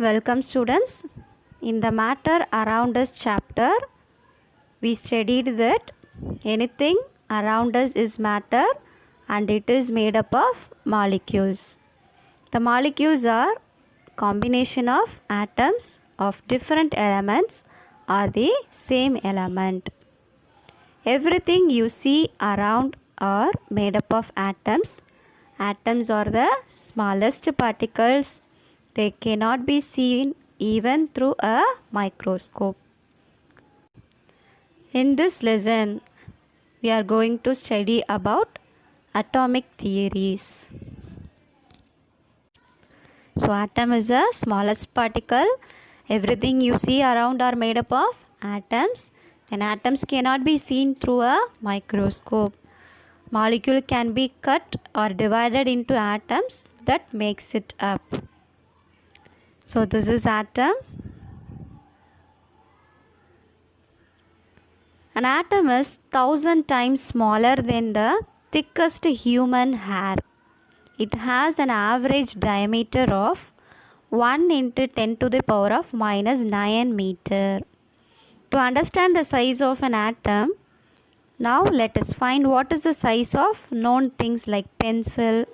Welcome students. In the matter around us chapter, we studied that anything around us is matter and it is made up of molecules. The molecules are combination of atoms of different elements or the same element. Everything you see around are made up of atoms. Atoms are the smallest particles. They cannot be seen even through a microscope. In this lesson, we are going to study about atomic theories. So, atom is the smallest particle. Everything you see around are made up of atoms, and atoms cannot be seen through a microscope. Molecule can be cut or divided into atoms that makes it up. So this is atom. An atom is 1000 times smaller than the thickest human hair. It has an average diameter of 1 into 10 to the power of minus 9 meter. To understand the size of an atom, now let us find what is the size of known things like pencil,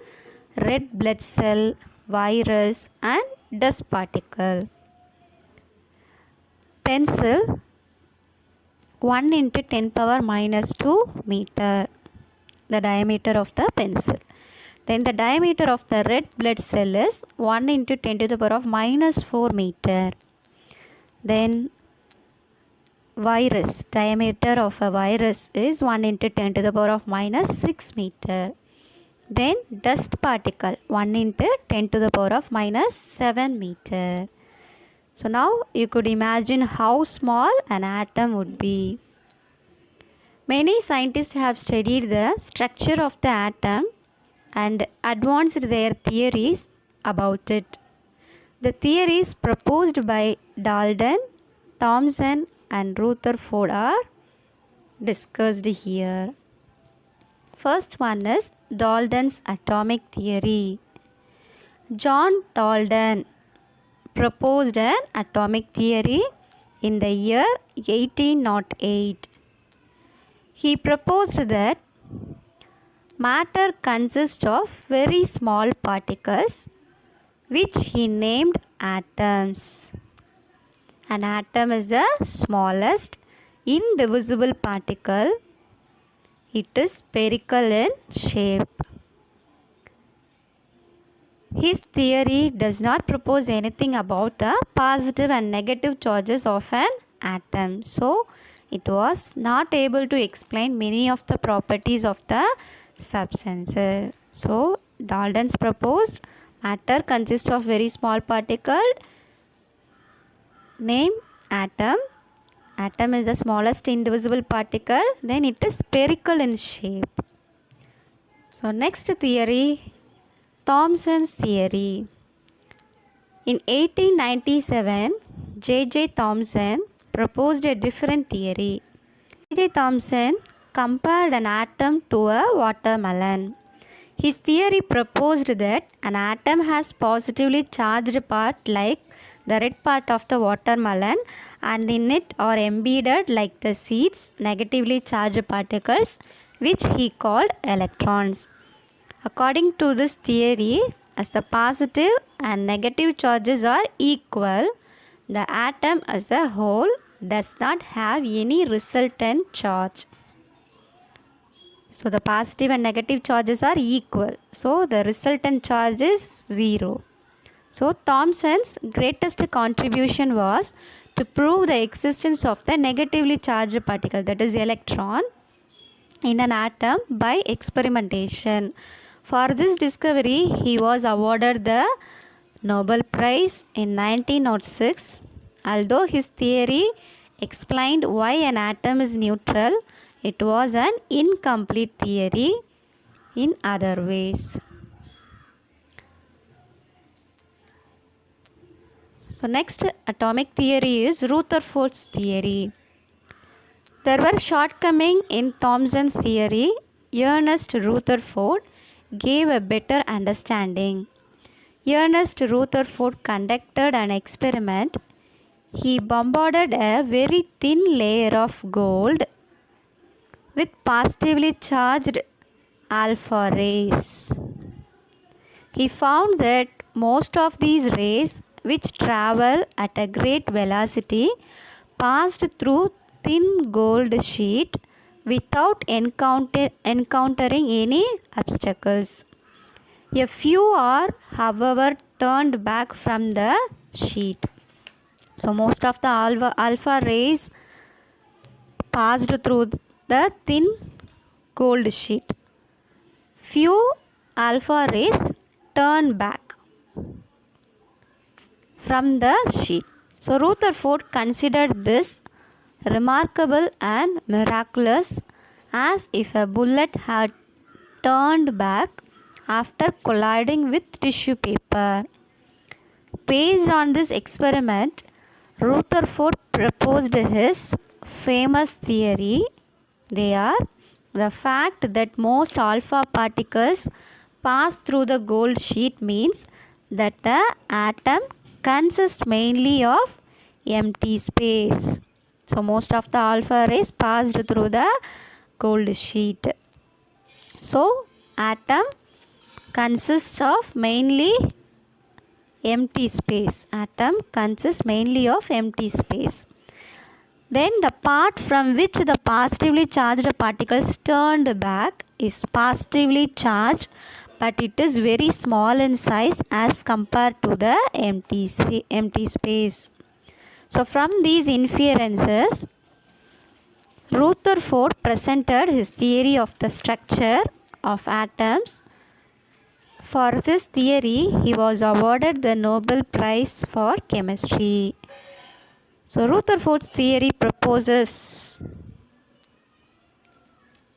red blood cell, virus and dust particle. Pencil 1 into 10 power minus 2 meter, the diameter of the pencil. Then the diameter of the red blood cell is 1 into 10 to the power of minus 4 meter. Then virus, diameter of a virus is 1 into 10 to the power of minus 6 meter. Then dust particle 1 into 10 to the power of minus 7 meter. So now you could imagine how small an atom would be. Many scientists have studied the structure of the atom and advanced their theories about it. The theories proposed by Dalton, Thomson and Rutherford are discussed here. First one is Dalton's atomic theory. John Dalton proposed an atomic theory in the year 1808. He proposed that matter consists of very small particles which he named atoms. An atom is the smallest indivisible particle. It is spherical in shape. His theory does not propose anything about the positive and negative charges of an atom. So, it was not able to explain many of the properties of the substances. So, Dalton's proposed matter consists of very small particle. Name atom. Atom is the smallest indivisible particle. Then it is spherical in shape. So, next theory, Thomson's theory. In 1897, J.J. Thomson proposed a different theory. J.J. Thomson compared an atom to a watermelon. His theory proposed that an atom has positively charged part like the red part of the watermelon, and in it are embedded like the seeds negatively charged particles which he called electrons. According to this theory, as the positive and negative charges are equal, the atom as a whole does not have any resultant charge. So the positive and negative charges are equal. So the resultant charge is 0. So Thomson's greatest contribution was to prove the existence of the negatively charged particle, that is electron, in an atom by experimentation. For this discovery, he was awarded the Nobel Prize in 1906. Although his theory explained why an atom is neutral, it was an incomplete theory in other ways. So next atomic theory is Rutherford's theory. There were shortcomings in Thomson's theory. Ernest Rutherford gave a better understanding. Ernest Rutherford conducted an experiment. He bombarded a very thin layer of gold with positively charged alpha rays. He found that most of these rays, which travel at a great velocity, passed through thin gold sheet without encountering any obstacles. A few are, however, turned back from the sheet. So most of the alpha rays passed through the thin gold sheet. Few alpha rays turned back from the sheet. So Rutherford considered this remarkable and miraculous, as if a bullet had turned back after colliding with tissue paper. Based on this experiment, Rutherford proposed his famous theory. They are the fact that most alpha particles pass through the gold sheet means that the atom consists mainly of empty space. So most of the alpha rays passed through the gold sheet. So atom consists of mainly empty space. Atom consists mainly of empty space. Then the part from which the positively charged particles turned back is positively charged, but it is very small in size as compared to the empty space. So from these inferences, Rutherford presented his theory of the structure of atoms. For this theory, he was awarded the Nobel Prize for Chemistry. So Rutherford's theory proposes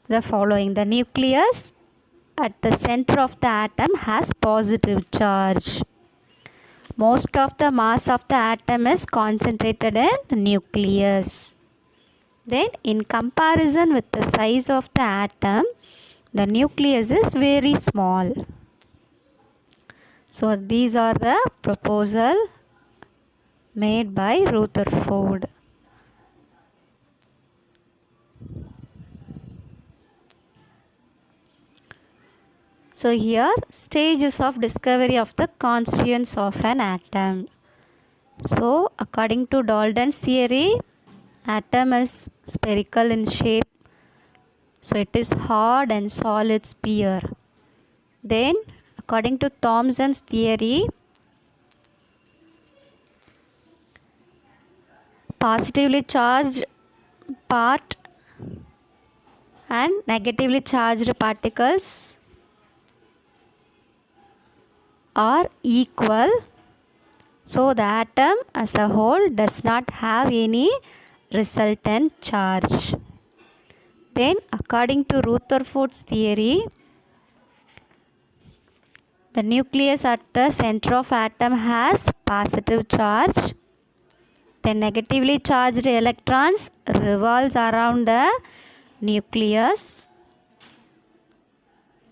the following. The nucleus at the center of the atom has positive charge. Most of the mass of the atom is concentrated in the nucleus. Then in comparison with the size of the atom, the nucleus is very small. So these are the proposal made by Rutherford. So here stages of discovery of the constituents of an atom. So according to Dalton's theory, atom is spherical in shape. So it is hard and solid sphere. Then according to Thomson's theory, positively charged part and negatively charged particles are equal. So the atom as a whole does not have any resultant charge. Then according to Rutherford's theory, the nucleus at the center of atom has positive charge. The negatively charged electrons revolves around the nucleus.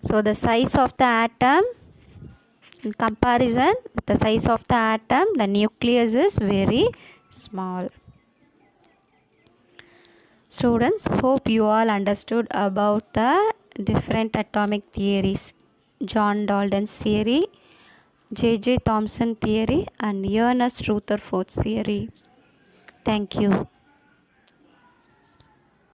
So the size of the atom, in comparison with the size of the atom, the nucleus is very small. Students, hope you all understood about the different atomic theories. John Dalton's theory, J.J. Thomson theory, and Ernest Rutherford's theory. Thank you.